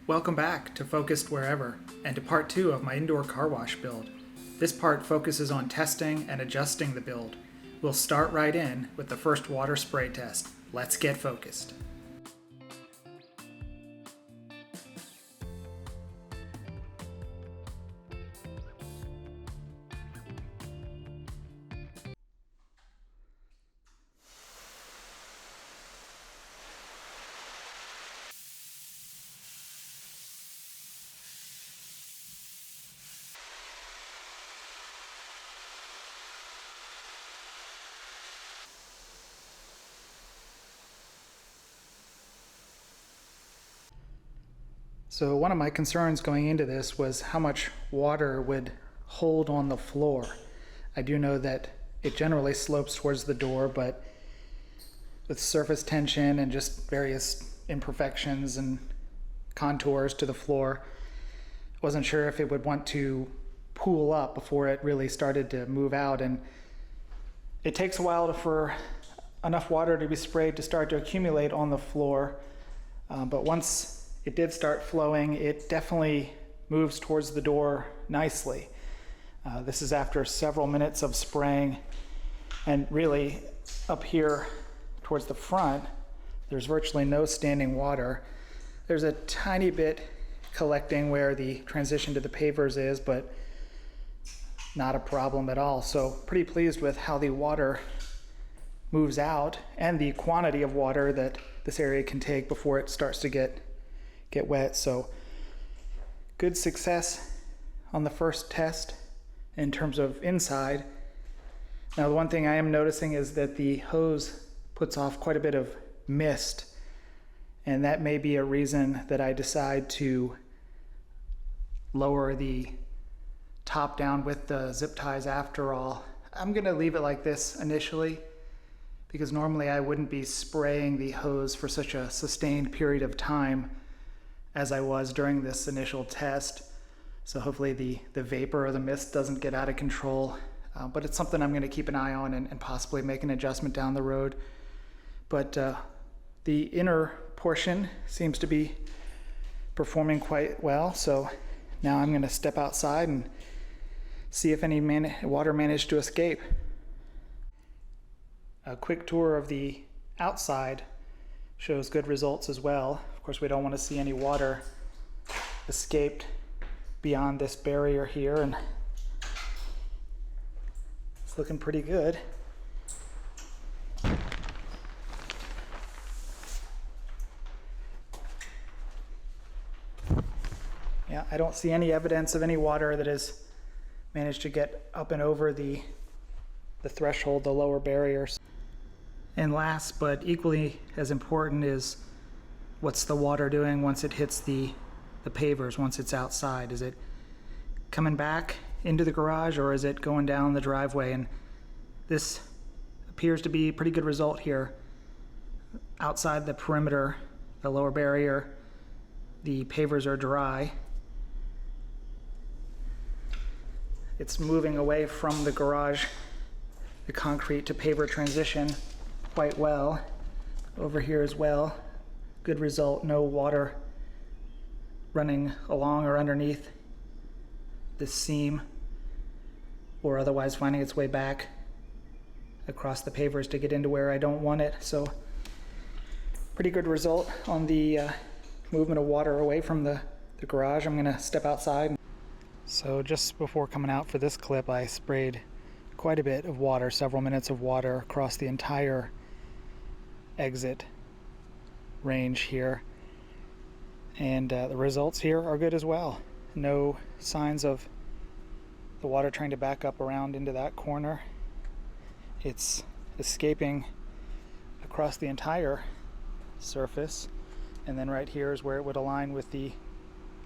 Welcome back to Focused Wherever and to part 2 of my indoor car wash build. This part focuses on testing and adjusting the build. We'll start right in with the first water spray test. Let's get focused. So one of my concerns going into this was how much water would hold on the floor. I do know that it generally slopes towards the door, but with surface tension and just various imperfections and contours to the floor, I wasn't sure if it would want to pool up before it really started to move out. And it takes a while for enough water to be sprayed to start to accumulate on the floor, but once it did start flowing, it definitely moves towards the door nicely. This is after several minutes of spraying, and really up here towards the front, there's virtually no standing water. There's a tiny bit collecting where the transition to the pavers is, but not a problem at all. So pretty pleased with how the water moves out and the quantity of water that this area can take before it starts to get wet. So good success on the first test in terms of inside. Now the one thing I am noticing is that the hose puts off quite a bit of mist, and that may be a reason that I decide to lower the top down with the zip ties after all. I'm gonna leave it like this initially because normally I wouldn't be spraying the hose for such a sustained period of time as I was during this initial test. So hopefully the vapor or the mist doesn't get out of control, but it's something I'm gonna keep an eye on and possibly make an adjustment down the road. But the inner portion seems to be performing quite well. So now I'm gonna step outside and see if any water managed to escape. A quick tour of the outside shows good results as well. Of course, we don't want to see any water escaped beyond this barrier here, and it's looking pretty good. Yeah, I don't see any evidence of any water that has managed to get up and over the threshold, the lower barriers. And last but equally as important is what's the water doing once it hits the pavers, once it's outside. Is it coming back into the garage or is it going down the driveway? And this appears to be a pretty good result here. Outside the perimeter, the lower barrier, the pavers are dry. It's moving away from the garage, the concrete to paver transition quite well. Over here as well, good result, no water running along or underneath this seam or otherwise finding its way back across the pavers to get into where I don't want it. So pretty good result on the movement of water away from the garage. I'm gonna step outside. So just before coming out for this clip, I sprayed quite a bit of water, several minutes of water across the entire exit range here, and the results here are good as well. No signs of the water trying to back up around into that corner. It's escaping across the entire surface, and then right here is where it would align with the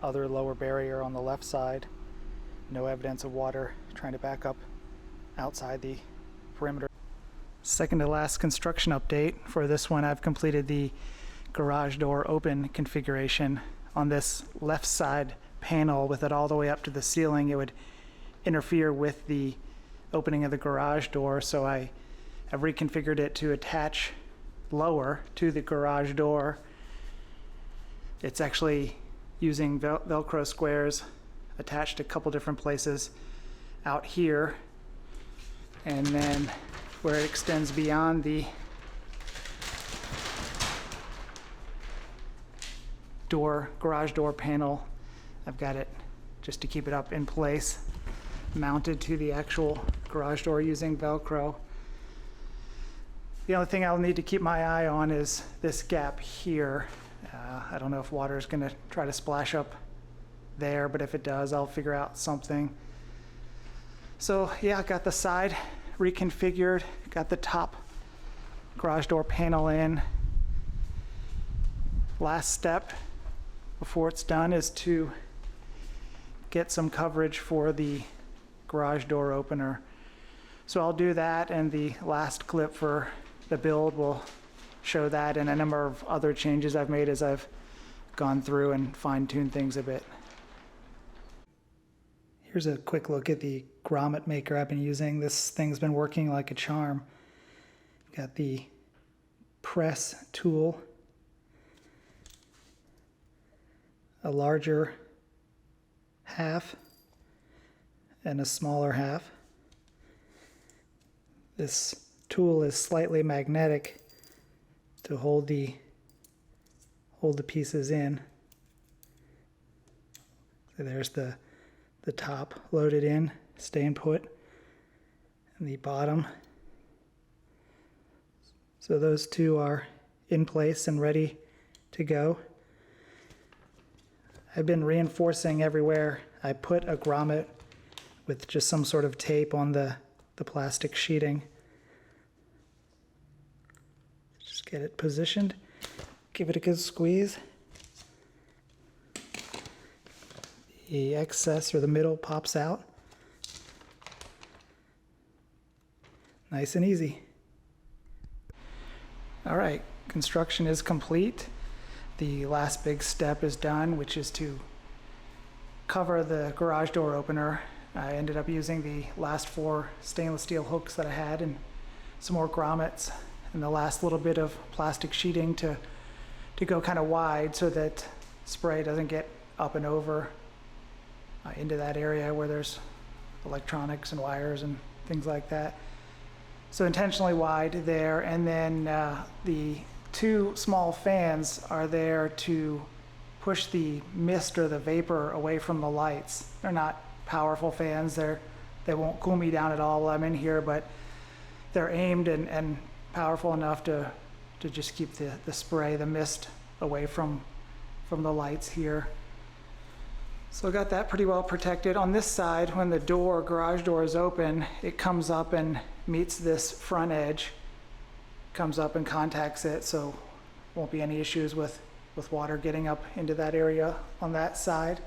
other lower barrier on the left side. No evidence of water trying to back up outside the perimeter. Second to last construction update. For this one, I've completed the garage door open configuration. On this left side panel with it all the way up to the ceiling, it would interfere with the opening of the garage door, so I have reconfigured it to attach lower to the garage door. It's actually using Velcro squares attached a couple different places out here, and then where it extends beyond the garage door panel, I've got it just to keep it up in place, mounted to the actual garage door using Velcro. The only thing I'll need to keep my eye on is this gap here. I don't know if water is going to try to splash up there, but if it does, I'll figure out something. So yeah, I got the side reconfigured, got the top garage door panel in. Last step before it's done is to get some coverage for the garage door opener. So I'll do that, and the last clip for the build will show that and a number of other changes I've made as I've gone through and fine-tuned things a bit. Here's a quick look at the grommet maker I've been using. This thing's been working like a charm. Got the press tool, a larger half and a smaller half. This tool is slightly magnetic to hold the pieces in. So there's the top loaded in, staying put, and the bottom. So those two are in place and ready to go. I've been reinforcing everywhere I put a grommet with just some sort of tape on the plastic sheeting. Just get it positioned, give it a good squeeze. The excess or the middle pops out. Nice and easy. All right, construction is complete. The last big step is done, which is to cover the garage door opener. I ended up using the last 4 stainless steel hooks that I had and some more grommets and the last little bit of plastic sheeting to go kind of wide so that spray doesn't get up and over into that area where there's electronics and wires and things like that. So intentionally wide there, and then the 2 small fans are there to push the mist or the vapor away from the lights. They're not powerful fans. They won't cool me down at all while I'm in here, but they're aimed and powerful enough to just keep the spray, the mist away from the lights here. So I got that pretty well protected. On this side, when the garage door is open, it comes up and meets this front edge, comes up and contacts it, so won't be any issues with water getting up into that area on that side.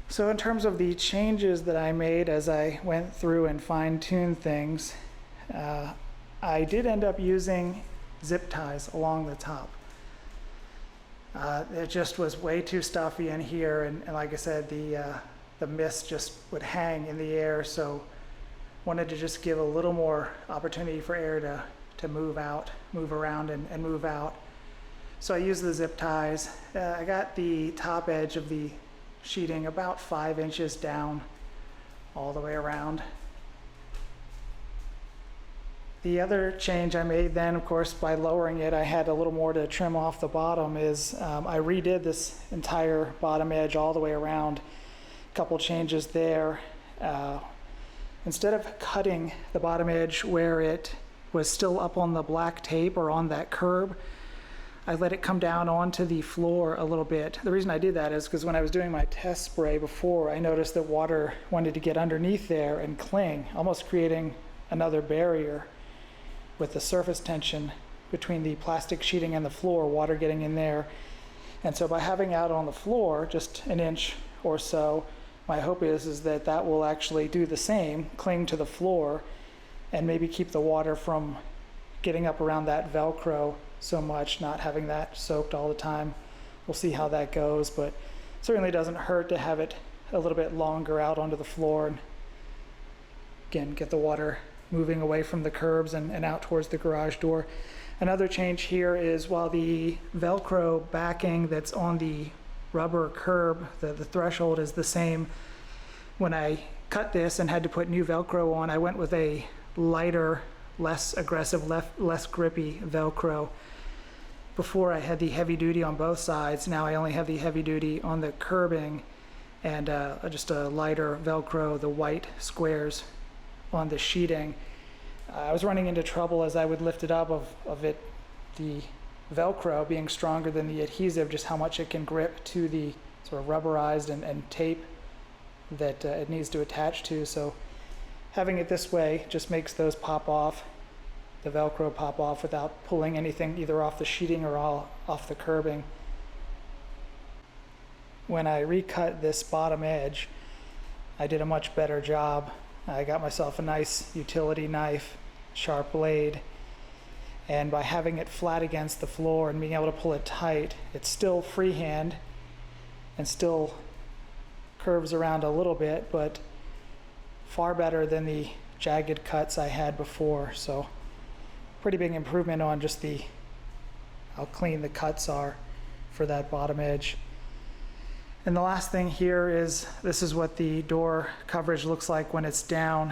So in terms of the changes that I made as I went through and fine-tuned things, I did end up using zip ties along the top. It just was way too stuffy in here, and like I said, the mist just would hang in the air, so wanted to just give a little more opportunity for air to move around and move out. So I used the zip ties. I got the top edge of the sheeting about 5 inches down all the way around. The other change I made then, of course, by lowering it, I had a little more to trim off the bottom, is I redid this entire bottom edge all the way around. A couple changes there. Instead of cutting the bottom edge where it was still up on the black tape or on that curb, I let it come down onto the floor a little bit. The reason I did that is because when I was doing my test spray before, I noticed that water wanted to get underneath there and cling, almost creating another barrier with the surface tension between the plastic sheeting and the floor, water getting in there. And so by having out on the floor just an inch or so, my hope is that that will actually do the same, cling to the floor, and maybe keep the water from getting up around that Velcro so much, not having that soaked all the time. We'll see how that goes, but it certainly doesn't hurt to have it a little bit longer out onto the floor, and again, get the water moving away from the curbs and out towards the garage door. Another change here is while the Velcro backing that's on the rubber curb, the threshold is the same, when I cut this and had to put new Velcro on, I went with a lighter, less aggressive, less grippy Velcro. Before I had the heavy duty on both sides, now I only have the heavy duty on the curbing and just a lighter Velcro, the white squares on the sheeting. I was running into trouble as I would lift it up of the Velcro being stronger than the adhesive, just how much it can grip to the sort of rubberized and tape that it needs to attach to. So having it this way just makes those pop off, the Velcro pop off without pulling anything either off the sheeting or off the curbing. When I recut this bottom edge, I did a much better job. I got myself a nice utility knife, sharp blade, and by having it flat against the floor and being able to pull it tight, it's still freehand and still curves around a little bit, but far better than the jagged cuts I had before. So pretty big improvement on just how clean the cuts are for that bottom edge. And the last thing here is, this is what the door coverage looks like when it's down.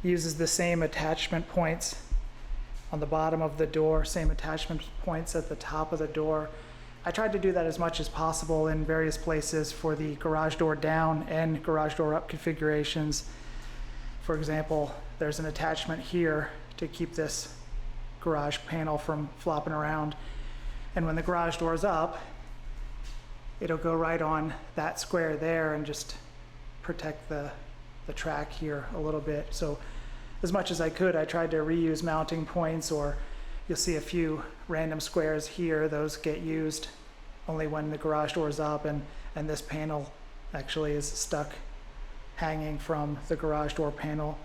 It uses the same attachment points on the bottom of the door, same attachment points at the top of the door. I tried to do that as much as possible in various places for the garage door down and garage door up configurations. For example, there's an attachment here to keep this garage panel from flopping around. And when the garage door is up, it'll go right on that square there and just protect the track here a little bit. So as much as I could, I tried to reuse mounting points, or you'll see a few random squares here. Those get used only when the garage door is up, and this panel actually is stuck hanging from the garage door panel.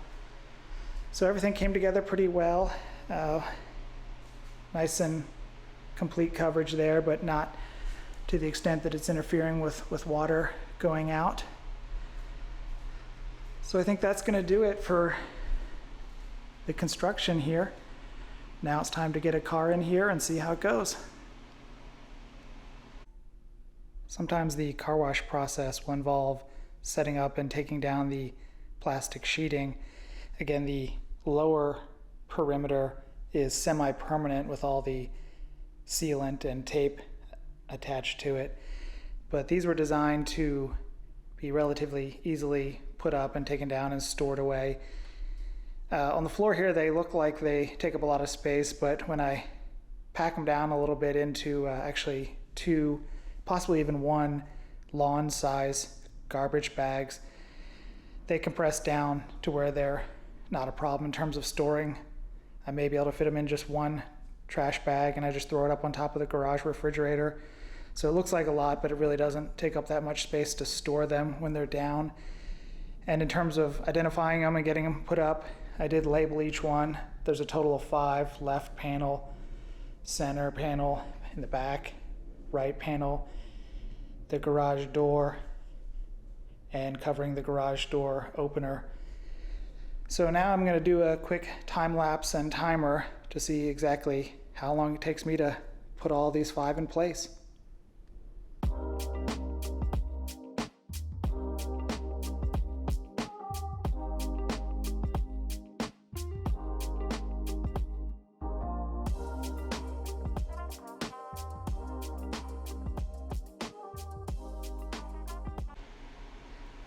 So everything came together pretty well. Nice and complete coverage there, but not to the extent that it's interfering with water going out. So I think that's going to do it for the construction here. Now it's time to get a car in here and see how it goes. Sometimes the car wash process will involve setting up and taking down the plastic sheeting. Again, the lower perimeter is semi-permanent with all the sealant and tape attached to it, but these were designed to be relatively easily put up and taken down and stored away. On the floor here, they look like they take up a lot of space, but when I pack them down a little bit into actually 2, possibly even 1 lawn size garbage bags, they compress down to where they're not a problem in terms of storing. I may be able to fit them in just 1 trash bag, and I just throw it up on top of the garage refrigerator. So it looks like a lot, but it really doesn't take up that much space to store them when they're down. And in terms of identifying them and getting them put up, I did label each one. There's a total of 5: left panel, center panel, in the back, right panel, the garage door, and covering the garage door opener. So now I'm going to do a quick time lapse and timer to see exactly how long it takes me to put all these 5 in place.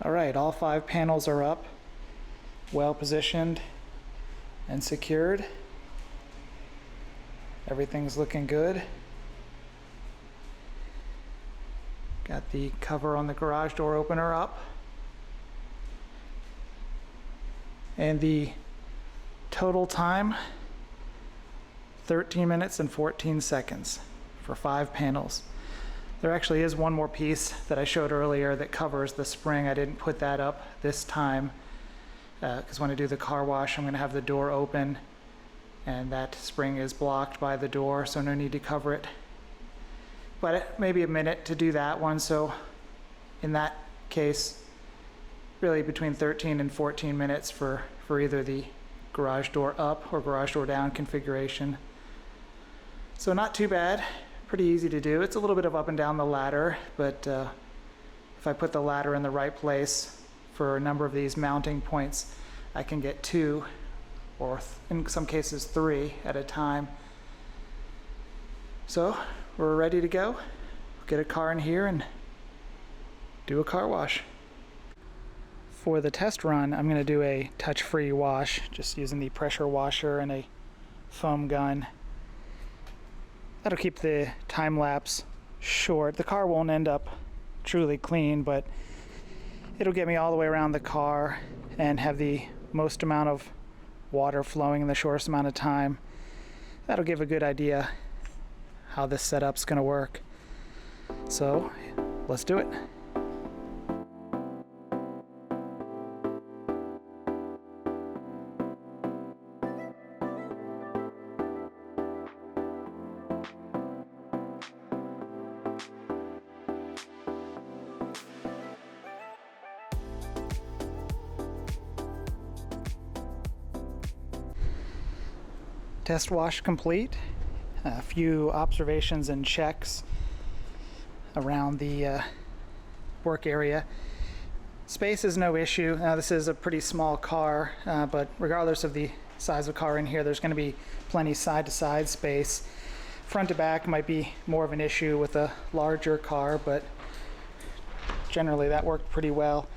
All right, all 5 panels are up, well positioned and secured. Everything's looking good. Got the cover on the garage door opener up. And the total time, 13 minutes and 14 seconds for 5 panels. There actually is one more piece that I showed earlier that covers the spring. I didn't put that up this time because when I do the car wash, I'm going to have the door open and that spring is blocked by the door, so no need to cover it. But maybe a minute to do that one, so in that case, really between 13 and 14 minutes for either the garage door up or garage door down configuration. So not too bad, pretty easy to do. It's a little bit of up and down the ladder, but if I put the ladder in the right place for a number of these mounting points, I can get 2 or in some cases 3 at a time. So we're ready to go. Get a car in here and do a car wash. For the test run, I'm going to do a touch-free wash, just using the pressure washer and a foam gun. That'll keep the time lapse short. The car won't end up truly clean, but it'll get me all the way around the car and have the most amount of water flowing in the shortest amount of time. That'll give a good idea how this setup's going to work. So let's do it. Test wash complete. A few observations and checks around the work area. Space is no issue. Now this is a pretty small car, but regardless of the size of the car in here, there's going to be plenty side-to-side space. Front to back might be more of an issue with a larger car, but generally that worked pretty well.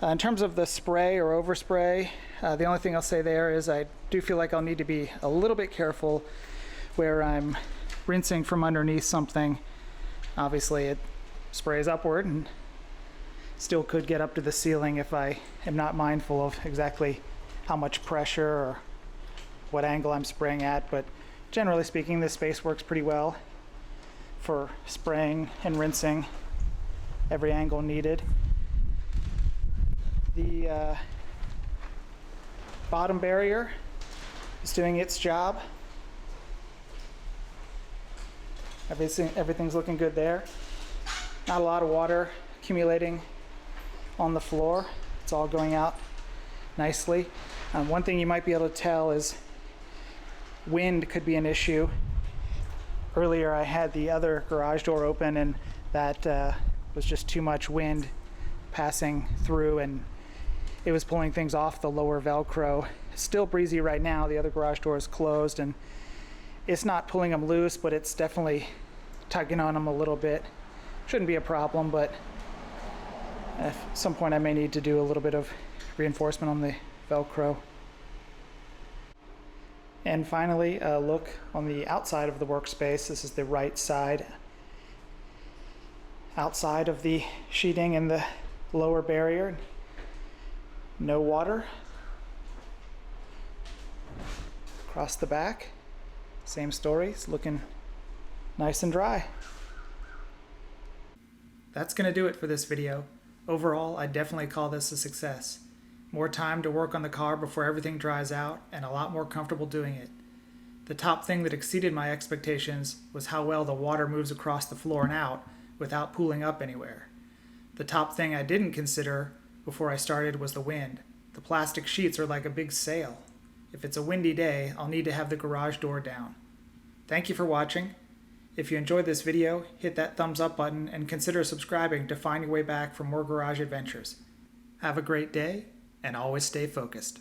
In terms of the spray or overspray, the only thing I'll say there is I do feel like I'll need to be a little bit careful where I'm rinsing from underneath something. Obviously it sprays upward and still could get up to the ceiling if I am not mindful of exactly how much pressure or what angle I'm spraying at, but generally speaking this space works pretty well for spraying and rinsing every angle needed. The bottom barrier is doing its job. Everything's looking good there. Not a lot of water accumulating on the floor. It's all going out nicely. One thing you might be able to tell is wind could be an issue. Earlier I had the other garage door open and that was just too much wind passing through and it was pulling things off the lower Velcro. It's still breezy right now. The other garage door is closed and it's not pulling them loose, but it's definitely tugging on them a little bit. Shouldn't be a problem, but at some point I may need to do a little bit of reinforcement on the Velcro. And finally, a look on the outside of the workspace. This is the right side. Outside of the sheeting and the lower barrier. No water. Across the back, same story. It's looking nice and dry. That's going to do it for this video. Overall, I definitely call this a success. More time to work on the car before everything dries out, and a lot more comfortable doing it. The top thing that exceeded my expectations was how well the water moves across the floor and out without pooling up anywhere. The top thing I didn't consider before I started was the wind. The plastic sheets are like a big sail. If it's a windy day, I'll need to have the garage door down. Thank you for watching. If you enjoyed this video, hit that thumbs up button and consider subscribing to find your way back for more garage adventures. Have a great day, and always stay focused.